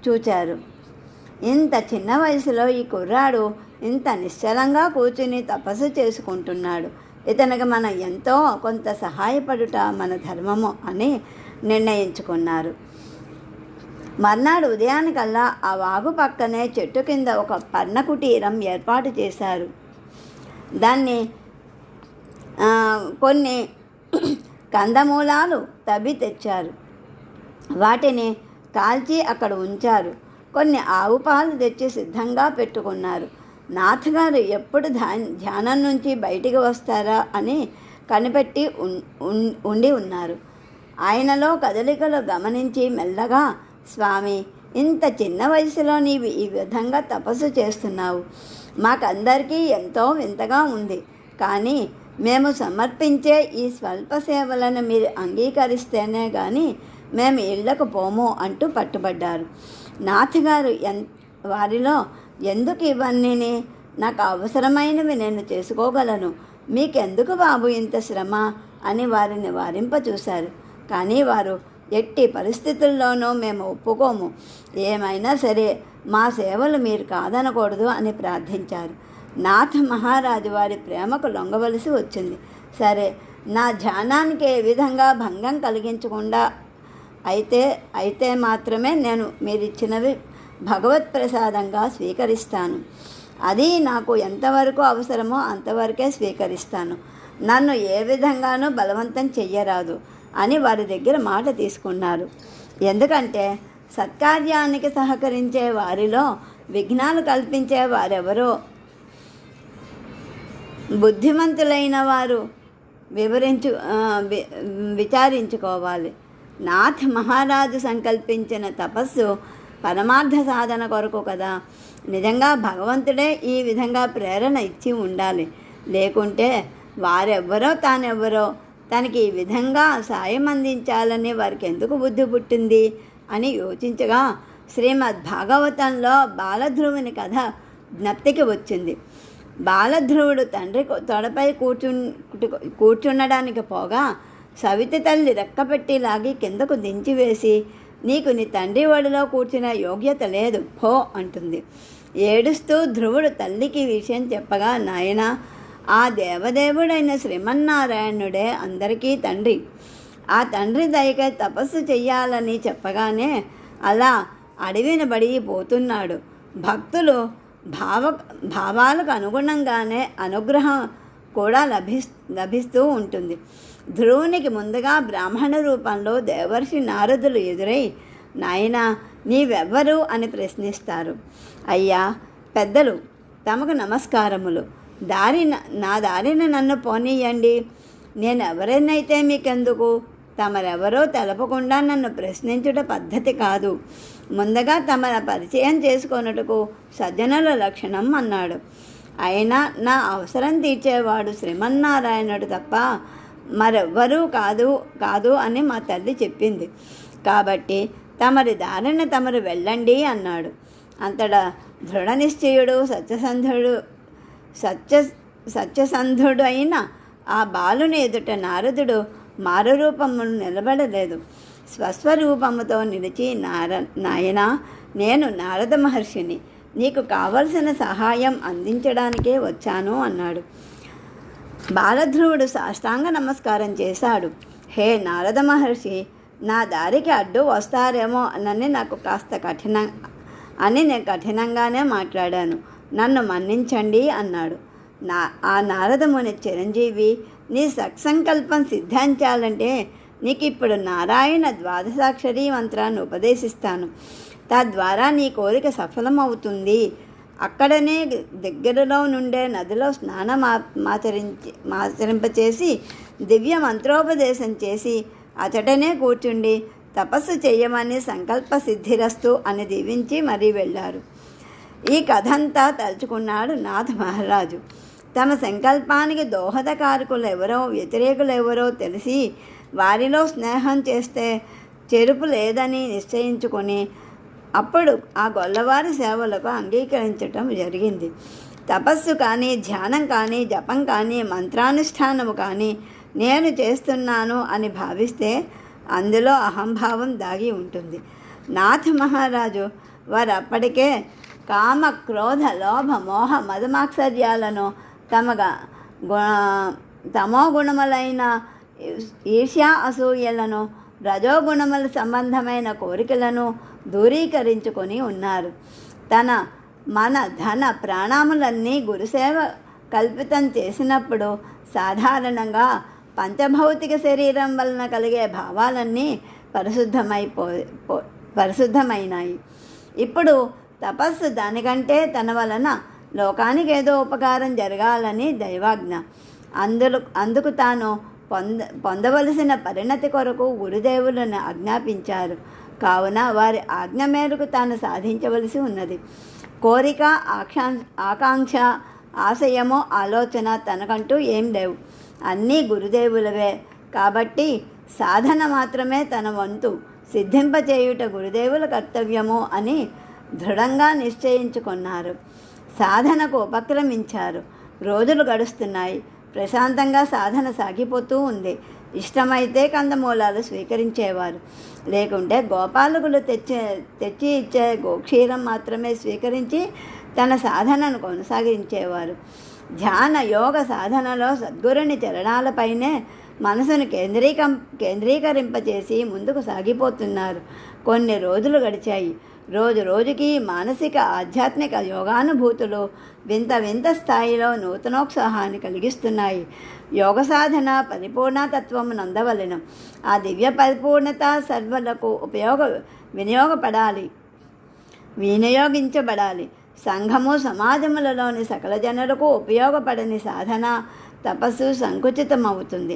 Speaker 1: చూచారు. ఇంత చిన్న వయసులో ఈ కుర్రాడు ఇంత నిశ్చలంగా కూర్చుని తపస్సు చేసుకుంటున్నాడు. ఇతనికి మనం ఎంతో కొంత సహాయపడుట మన ధర్మము అని నిర్ణయించుకున్నారు. మర్నాడు ఉదయానికల్లా ఆ వాగు పక్కనే చెట్టు కింద ఒక పర్ణకుటీరం ఏర్పాటు చేశారు. దాన్ని కొన్ని కందమూలాలు తవ్వి తెచ్చారు. వాటిని కాల్చి అక్కడ ఉంచారు. కొన్ని ఆవు పాలు తెచ్చి సిద్ధంగా పెట్టుకున్నారు. నాథ్ గారు ఎప్పుడు ధ్యానం నుంచి బయటికి వస్తారా అని కనిపెట్టి ఉండి ఉన్నారు. ఆయనలో కదలికలు గమనించి మెల్లగా, స్వామి, ఇంత చిన్న వయసులో నీవు ఈ విధంగా తపస్సు చేస్తున్నావు, మాకందరికీ ఎంతో వింతగా ఉంది. కానీ మేము సమర్పించే ఈ స్వల్ప సేవలను మీరు అంగీకరిస్తేనే కానీ మేము ఇళ్లకు పోము అంటూ పట్టుబడ్డారు. నాథ్ గారు వారిలో, ఎందుకు ఇవన్నీ, నాకు అవసరమైనవి నేను చేసుకోగలను, మీకెందుకు బాబు ఇంత శ్రమ అని వారిని వారింపచూశారు. కానీ వారు, ఎట్టి పరిస్థితుల్లోనూ మేము ఒప్పుకోము, ఏమైనా సరే మా సేవలు మీరు కాదనకూడదు అని ప్రార్థించారు. నాథ్ మహారాజు వారి ప్రేమకు లొంగవలసి వచ్చింది. సరే, నా ధ్యానానికి ఏ విధంగా భంగం కలిగించకుండా అయితే మాత్రమే నేను మీరిచ్చినవి భగవత్ ప్రసాదంగా స్వీకరిస్తాను. అది నాకు ఎంతవరకు అవసరమో అంతవరకే స్వీకరిస్తాను. నన్ను ఏ విధంగానూ బలవంతం చెయ్యరాదు అని వారి దగ్గర మాట తీసుకున్నారు. ఎందుకంటే సత్కార్యానికి సహకరించే వారిలో విఘ్నాలు కల్పించే వారెవరో బుద్ధిమంతులైన వారు విచారించుకోవాలి. నాథ్ మహారాజు సంకల్పించిన తపస్సు పరమార్థ సాధన కొరకు కదా. నిజంగా భగవంతుడే ఈ విధంగా ప్రేరణ ఇచ్చి ఉండాలి. లేకుంటే వారెవ్వరో తానెవ్వరో తనకి ఈ విధంగా సాయం అందించాలని వారికి ఎందుకు బుద్ధి పుట్టింది అని యోచించగా శ్రీమద్ భాగవతంలో బాలధ్రువుని కథ జ్ఞప్తికి వచ్చింది. బాలధ్రువుడు తండ్రి తొడపై కూర్చుండడానికి పోగా సవితి తల్లి రెక్కపెట్టి లాగి కిందకు దించివేసి, నీకు నీ తండ్రి ఒడిలో కూర్చునే యోగ్యత లేదు, పో అంటుంది. ఏడుస్తూ ధ్రువుడు తల్లికి విషయం చెప్పగా, నాయనా, ఆ దేవదేవుడైన శ్రీమన్నారాయణుడే అందరికీ తండ్రి. ఆ తండ్రి దయకై తపస్సు చెయ్యాలని చెప్పగానే అలా అడవిన బడి పోతున్నాడు. భక్తులు భావాలకు అనుగుణంగానే అనుగ్రహం కూడా లభిస్తూ ఉంటుంది. ధ్రువునికి ముందుగా బ్రాహ్మణ రూపంలో దేవర్షి నారదులు ఎదురై, నాయనా, నీవెవ్వరు అని ప్రశ్నిస్తారు. అయ్యా పెద్దలు, తమకు నమస్కారములు. నా దారిన నన్ను పోనీయండి. నేను ఎవరినైతే మీకెందుకు? తమరెవరో తెలపకుండా నన్ను ప్రశ్నించుట పద్ధతి కాదు. ముందుగా తమర పరిచయం చేసుకొనుటకు సజ్జనుల లక్షణం అన్నాడు. అయినా నా అవసరం తీర్చేవాడు శ్రీమన్నారాయణుడు తప్ప మరెవ్వరూ కాదు అని మా తల్లి చెప్పింది. కాబట్టి దారిన తమరు వెళ్ళండి అన్నాడు. అంతటా దృఢ నిశ్చయుడు సత్యసంధుడు అయిన ఆ బాలుని ఎదుట నారదుడు మారురూపమును నిలబడలేదు. స్వస్వరూపముతో నిలిచి, నాయనా, నేను నారద మహర్షిని. నీకు కావలసిన సహాయం అందించడానికే వచ్చాను అన్నాడు. బాలధ్రువుడు సాష్టాంగ నమస్కారం చేశాడు. హే నారద మహర్షి, నా దారికి అడ్డు వస్తారేమో అని నేను కఠినంగానే మాట్లాడాను. నన్ను మన్నించండి అన్నాడు. ఆ నారదముని చిరంజీవి, నీ సత్సంకల్పం సిద్ధించాలంటే నీకు ఇప్పుడు నారాయణ ద్వాదశాక్షరీ మంత్రాన్ని ఉపదేశిస్తాను. తద్వారా నీ కోరిక సఫలమవుతుంది. అక్కడనే దగ్గరలో నుండే నదిలో మాచరింపచేసి దివ్య మంత్రోపదేశం చేసి అతడనే కూర్చుండి తపస్సు చేయమని సంకల్ప సిద్ధిరస్తు అని దీవించి మరీ వెళ్ళారు. ఈ కథంతా తలుచుకున్నాడు నాథ మహారాజు. తమ సంకల్పానికి దోహదకారకులు ఎవరో వ్యతిరేకులెవరో తెలిసి వారిలో స్నేహం చేస్తే చెరుపు లేదని నిశ్చయించుకొని అప్పుడు ఆ గొల్లవారి సేవలకు అంగీకరించటం జరిగింది. తపస్సు కానీ, ధ్యానం కానీ, జపం కానీ, మంత్రానుష్ఠానము కానీ నేను చేస్తున్నాను అని భావిస్తే అందులో అహంభావం దాగి ఉంటుంది. నాథ మహారాజు వారు అప్పటికే కామ, క్రోధ, లోభ, మోహ, మదమాత్సర్యాలను తమో గుణములైన ఈర్ష్యా, అసూయలను, రజోగుణముల సంబంధమైన కోరికలను దూరీకరించుకొని ఉన్నారు. మన ధన ప్రాణములన్నీ గురుసేవ కల్పితం చేసినప్పుడు సాధారణంగా పంచభౌతిక శరీరం వలన కలిగే భావాలన్నీ పరిశుద్ధమైనాయి. ఇప్పుడు తపస్సు దానికంటే తన వలన లోకానికి ఏదో ఉపకారం జరగాలని దైవాజ్ఞ. అందుకు తాను పొందవలసిన పరిణతి కొరకు గురుదేవులను ఆజ్ఞాపించారు. కావున వారి ఆజ్ఞ మేరకు తాను సాధించవలసి ఉన్నది. కోరిక, ఆకాంక్ష, ఆశయము, ఆలోచన తనకంటూ ఏం లేవు. అన్నీ గురుదేవులవే. కాబట్టి సాధన మాత్రమే తన వంతు సిద్ధింపచేయుట గురుదేవుల కర్తవ్యము అని దృఢంగా నిశ్చయించుకున్నారు. సాధనకు ఉపక్రమించారు. రోజులు గడుస్తున్నాయి. ప్రశాంతంగా సాధన సాగిపోతూ ఉంది. ఇష్టమైతే కందమూలాలు స్వీకరించేవారు, లేకుంటే గోపాలకులు తెచ్చి ఇచ్చే గోక్షీరం మాత్రమే స్వీకరించి తన సాధనను కొనసాగించేవారు. ధ్యాన యోగ సాధనలో సద్గురుని చరణాలపైనే మనసును కేంద్రీకరింపచేసి ముందుకు సాగిపోతున్నారు. కొన్ని రోజులు గడిచాయి. రోజు రోజుకి మానసిక, ఆధ్యాత్మిక యోగానుభూతులు వింత స్థాయిలో నూతనోత్సాహాన్ని కలిగిస్తున్నాయి. యోగ సాధన పరిపూర్ణతత్వము నందవలెను. ఆ దివ్య పరిపూర్ణత సర్వులకు వినియోగించబడాలి. సంఘము, సమాజములలోని సకల జనులకు ఉపయోగపడని సాధన, తపస్సు సంకుచితమవుతుంది.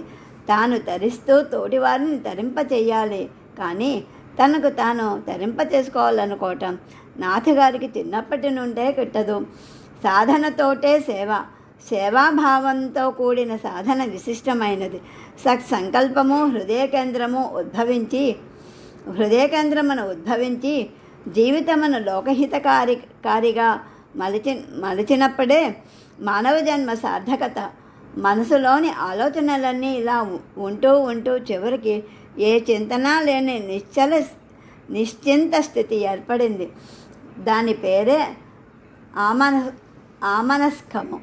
Speaker 1: తాను తరిస్తూ తోటివారిని తరింపచేయాలి, కానీ తనకు తాను తరింప చేసుకోవాలనుకోవటం నాథగారికి చిన్నప్పటి నుండే కిట్టదు. సాధనతోటే సేవాభావంతో కూడిన సాధన విశిష్టమైనది. సత్సంకల్పము హృదయ కేంద్రమును ఉద్భవించి జీవితమును లోకహితకారిగా మలిచినప్పుడే మానవ జన్మ సార్థకత. మనసులోని ఆలోచనలన్నీ ఇలా ఉంటూ చివరికి ఏ చింతన లేని నిశ్చింత స్థితి ఏర్పడింది. దాని పేరే ఆమన ఆమనస్కము.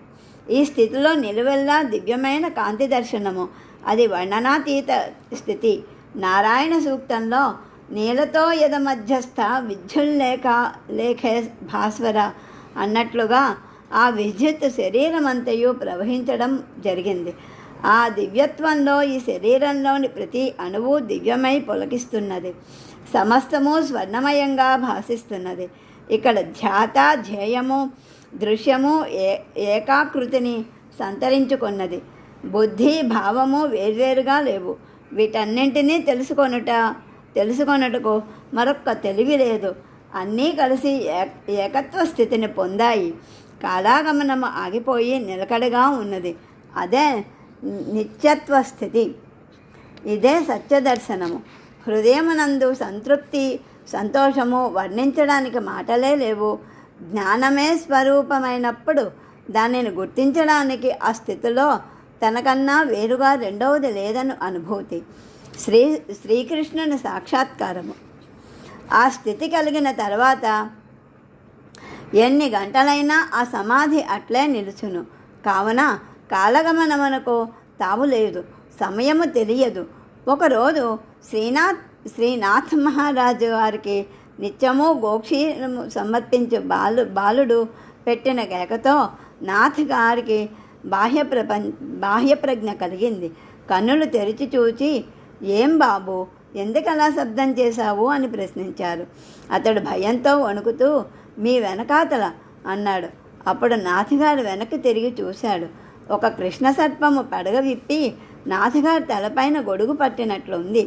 Speaker 1: ఈ స్థితిలో నిలువెల్లా దివ్యమైన కాంతి దర్శనము. అది వర్ణనాతీత స్థితి. నారాయణ సూక్తంలో నీలతో యద మధ్యస్థ లేఖే భాస్వర అన్నట్లుగా ఆ విద్యుత్ శరీరమంతయు ప్రవహించడం జరిగింది. ఆ దివ్యత్వంలో ఈ శరీరంలోని ప్రతి అణువు దివ్యమై పులకిస్తున్నది. సమస్తము స్వర్ణమయంగా భాసిస్తున్నది. ఇక్కడ ధ్యాత ధ్యేయము దృశ్యము ఏకాకృతిని సంతరించుకున్నది. బుద్ధి భావము వేర్వేరుగా లేవు. వీటన్నింటినీ తెలుసుకొనుటకు మరొక్క తెలివి లేదు. అన్నీ కలిసి ఏకత్వ స్థితిని పొందాయి. కాలాగమనము ఆగిపోయి నిలకడగా ఉన్నది. అదే నిత్యత్వ స్థితి. ఇదే సత్యదర్శనము. హృదయమునందు సంతృప్తి సంతోషము వర్ణించడానికి మాటలే లేవు. జ్ఞానమే స్వరూపమైనప్పుడు దానిని గుర్తించడానికి ఆ స్థితిలో తనకన్నా వేరుగా రెండవది లేదని అనుభూతి. శ్రీకృష్ణుని సాక్షాత్కారము. ఆ స్థితి కలిగిన తర్వాత ఎన్ని గంటలైనా ఆ సమాధి అట్లే నిలుచును. కావున కాలగమనమునకు తావు లేదు, సమయము తెలియదు. ఒకరోజు శ్రీనాథ్ మహారాజు వారికి నిత్యము గోక్షీరము సమర్పించు బాలుడు పెట్టిన కేకతో నాథ్ గారికి బాహ్య ప్రజ్ఞ కలిగింది. కన్నులు తెరిచి చూచి, ఏం బాబు, ఎందుకలా శబ్దం చేశావు అని ప్రశ్నించారు. అతడు భయంతో వణుకుతూ, మీ వెనకాతల అన్నాడు. అప్పుడు నాథగారు వెనక్కి తిరిగి చూశాడు. ఒక కృష్ణ సర్పము పడగ విప్పి నాథగారి తలపైన గొడుగు పట్టినట్లుంది.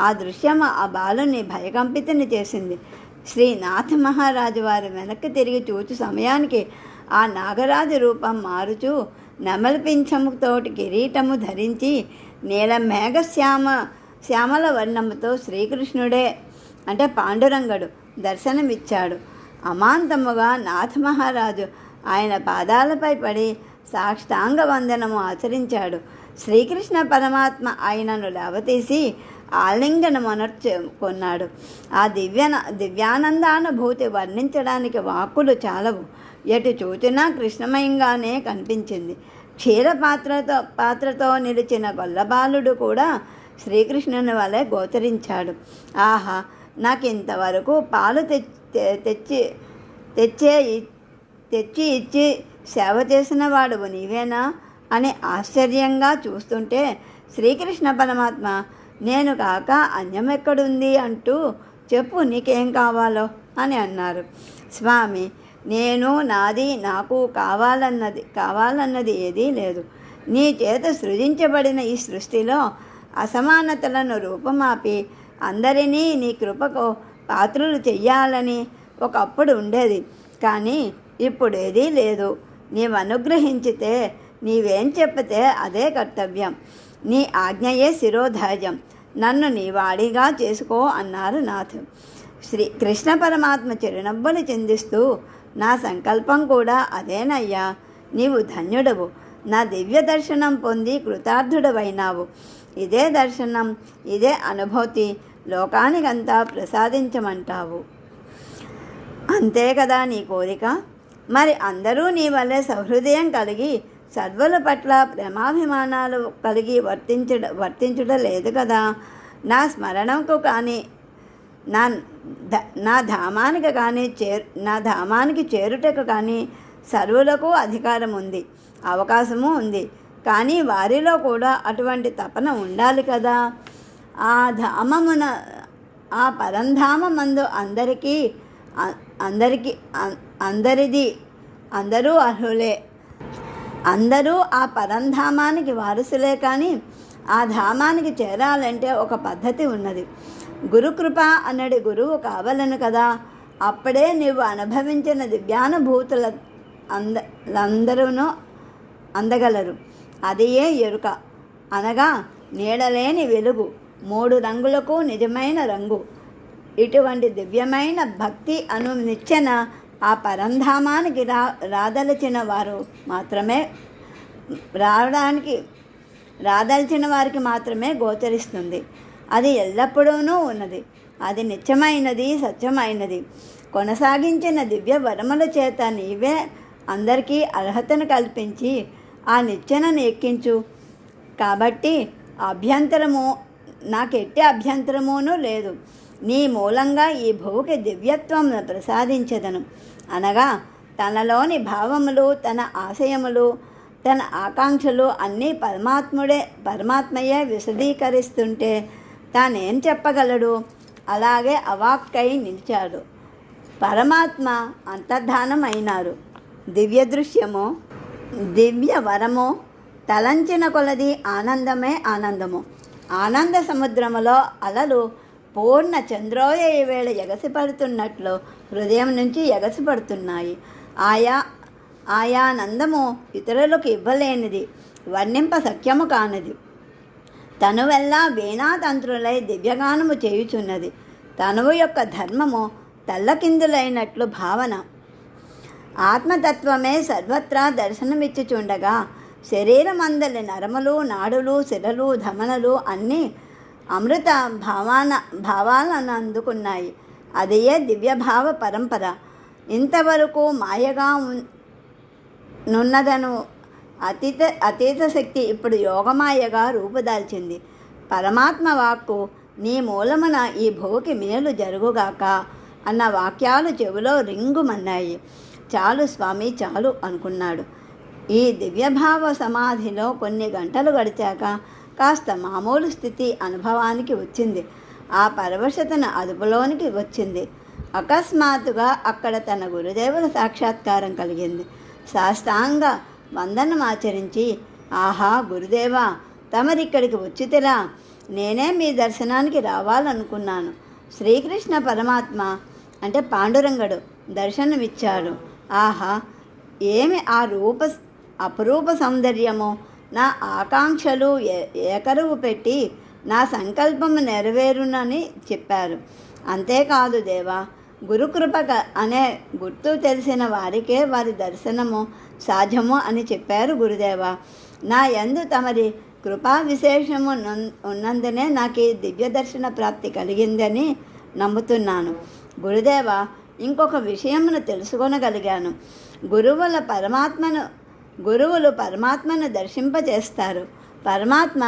Speaker 1: ఆ దృశ్యము ఆ బాలుని భయకంపితుని చేసింది. శ్రీనాథ్ మహారాజు వారు వెనక్కి తిరిగి చూచు సమయానికి ఆ నాగరాజు రూపం మారుచూ నెమలి పింఛముతోటి కిరీటము ధరించి నీల శ్యామల వర్ణముతో శ్రీకృష్ణుడే అంటే పాండురంగడు దర్శనమిచ్చాడు. అమాంతముగా నాథ మహారాజు ఆయన పాదాలపై పడి సాష్టాంగ వందనము ఆచరించాడు. శ్రీకృష్ణ పరమాత్మ ఆయనను లేవతీసి ఆలింగనమనర్చుకున్నాడు. ఆ దివ్యానందానుభూతి వర్ణించడానికి వాక్కులు చాలవు. ఎటు చూచినా కృష్ణమయంగానే కనిపించింది. పాత్రతో నిలిచిన గొల్లబాలుడు కూడా శ్రీకృష్ణుని వలె గోచరించాడు. ఆహా, నాకింతవరకు పాలు తెచ్చి ఇచ్చి సేవ చేసిన వాడువు నీవేనా అని ఆశ్చర్యంగా చూస్తుంటే శ్రీకృష్ణ పరమాత్మ, నేను కాక అన్యమెక్కడుంది అంటూ చెప్పు, నీకేం కావాలో అని స్వామి, నేను నాది నాకు కావాలన్నది ఏదీ లేదు. నీ చేత సృజించబడిన ఈ సృష్టిలో అసమానతలను రూపమాపి అందరినీ నీ కృపకు పాత్రులు చెయ్యాలని ఒకప్పుడు ఉండేది. కానీ ఇప్పుడు ఏదీ లేదు. నీవు అనుగ్రహించితే, నీవేం చెప్పితే అదే కర్తవ్యం. నీ ఆజ్ఞయే శిరోధార్యం. నన్ను నీ వాడిగా చేసుకో అన్నారు నాథ్. కృష్ణ పరమాత్మ చిరునవ్వుని చిందిస్తూ, నా సంకల్పం కూడా అదేనయ్యా. నీవు ధన్యుడవు. నా దివ్య దర్శనం పొంది కృతార్థుడవైనావు. ఇదే దర్శనం, ఇదే అనుభూతి లోకానికంతా ప్రసాదించమంటావు. అంతే కదా నీ కోరిక? మరి అందరూ నీ వల్లే సహృదయం కలిగి సర్వుల పట్ల ప్రేమాభిమానాలు కలిగి వర్తించుట లేదు కదా. నా స్మరణకు కానీ నా ధామానికి చేరుటకు కానీ సర్వులకు అధికారం ఉంది, అవకాశము ఉంది. కానీ వారిలో కూడా అటువంటి తపన ఉండాలి కదా. ఆ ధామమున ఆ పరంధామందు అందరూ అర్హులే. అందరూ ఆ పరంధామానికి వారసులే. కానీ ఆ ధామానికి చేరాలంటే ఒక పద్ధతి ఉన్నది. గురుకృప అన్నది గురువు కావాలను కదా. అప్పుడే నీవు అనుభవించిన దివ్యానుభూతుల అందరూ అందగలరు. అదియే ఎరుక అనగా నీడలేని వెలుగు, 3 రంగులకు నిజమైన రంగు. ఇటువంటి దివ్యమైన భక్తి నిచ్చెన ఆ పరంధామానికి రాదలిచిన వారికి మాత్రమే గోచరిస్తుంది. అది ఎల్లప్పుడూ ఉన్నది. అది నిత్యమైనది, సత్యమైనది. కొనసాగించిన దివ్య వరముల చేత నీవే అందరికీ అర్హతను కల్పించి ఆ నిచ్చెనను ఎక్కించు. కాబట్టి నాకెట్టి అభ్యంతరమును లేదు. నీ మూలంగా ఈ భూకి దివ్యత్వం ప్రసాదించదను. అనగా తనలోని భావములు, తన ఆశయములు, తన ఆకాంక్షలు అన్నీ పరమాత్మయే విశదీకరిస్తుంటే తానేం చెప్పగలడు? అలాగే అవాక్కై నిలిచాడు. పరమాత్మ అంతర్ధానం అయినారు. దివ్య దృశ్యము, దివ్య వరము, తలంచిన కొలది ఆనందమే ఆనందము. ఆనంద సముద్రములో అలలు పూర్ణ చంద్రోదయ వేళ ఎగసిపడుతున్నట్లు హృదయం నుంచి ఎగసిపడుతున్నాయి. ఆయానందము ఇతరులకు ఇవ్వలేనిది, వర్ణింప సఖ్యము కానిది. తనువెల్లా వీణాతంత్రులై దివ్యగానము చేయుచున్నది. తనువు యొక్క ధర్మము తల్లకిందులైనట్లు భావన. ఆత్మతత్వమే సర్వత్రా దర్శనమిచ్చుచుండగా శరీరమందలి నరములు, నాడులు, శిరలు, ధమనులు అన్నీ అమృత భావాలను అందుకున్నాయి. అదియే దివ్యభావ పరంపర. ఇంతవరకు మాయగా నున్నదను అతీత శక్తి ఇప్పుడు యోగమాయగా రూపుదాల్చింది. పరమాత్మ వాక్కు నీ మూలమున ఈ భూకి మేలు జరుగుగాక అన్న వాక్యాలు చెవిలో రింగుమన్నాయి. చాలు స్వామి, చాలు అనుకున్నాడు. ఈ దివ్యభావ సమాధిలో కొన్ని గంటలు గడిచాక కాస్త మామూలు స్థితి అనుభవానికి వచ్చింది. ఆ పరవశతను అదుపులోనికి వచ్చింది. అకస్మాత్తుగా అక్కడ తన గురుదేవుల సాక్షాత్కారం కలిగింది. సాష్టాంగ వందనమాచరించి, ఆహా గురుదేవా, తమరిక్కడికి వచ్చితిరా, నేనే మీ దర్శనానికి రావాలనుకున్నాను. శ్రీకృష్ణ పరమాత్మ అంటే పాండురంగడు దర్శనమిచ్చాడు. ఆహా, ఏమి ఆ అపురూప సౌందర్యము! నా ఆకాంక్షలు ఏకరువు పెట్టి నా సంకల్పము నెరవేరునని చెప్పారు. అంతేకాదు దేవా, గురుకృప అనే గుర్తు తెలిసిన వారికే వారి దర్శనము సాధ్యము అని చెప్పారు గురుదేవ. నా యందు తమరి కృపా విశేషము ఉన్నందునే నాకు ఈ దివ్య దర్శన ప్రాప్తి కలిగిందని నమ్ముతున్నాను. గురుదేవ, ఇంకొక విషయమును తెలుసుకొనగలిగాను. గురువులు పరమాత్మను దర్శింపచేస్తారు. పరమాత్మ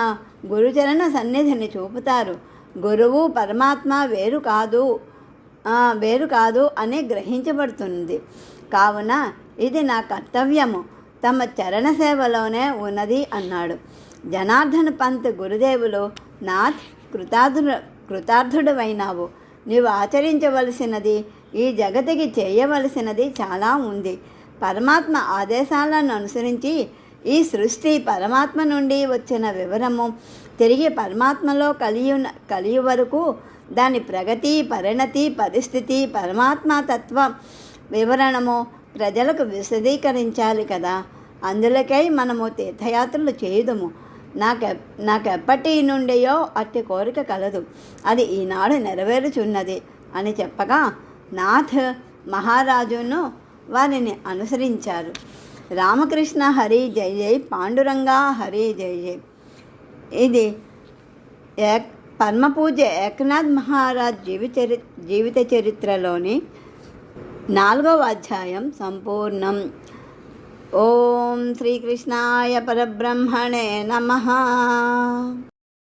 Speaker 1: గురుచరణ సన్నిధిని చూపుతారు. గురువు పరమాత్మ వేరు కాదు అని గ్రహించబడుతుంది. కావున ఇది నా కర్తవ్యము, తమ చరణ సేవలోనే ఉన్నది అన్నాడు. జనార్దన్ పంత్ గురుదేవులు, నాథ్, కృతార్థుడవైనావు. నీవు ఆచరించవలసినది, ఈ జగతికి చేయవలసినది చాలా ఉంది. పరమాత్మ ఆదేశాలను అనుసరించి ఈ సృష్టి పరమాత్మ నుండి వచ్చిన వివరము తిరిగి పరమాత్మలో కలియు వరకు దాని ప్రగతి, పరిణతి, పరిస్థితి, పరమాత్మ తత్వ వివరణము ప్రజలకు విశదీకరించాలి కదా. అందులకై మనము తీర్థయాత్రలు చేయుదుము. నాకెప్పటి నుండియో అట్టి కోరిక కలదు, అది ఈనాడు నెరవేరుచున్నది అని చెప్పగా నాథ్ మహారాజును వారిని అనుసరించారు. రామకృష్ణ హరి జై జై, పాండురంగా హరి జై జై. ఇది పరమపూజ్య ఏకనాథ్ మహారాజ్ జీవిత చరిత్రలోని 4వ అధ్యాయం సంపూర్ణం. ఓం శ్రీకృష్ణాయ పరబ్రహ్మణే నమః.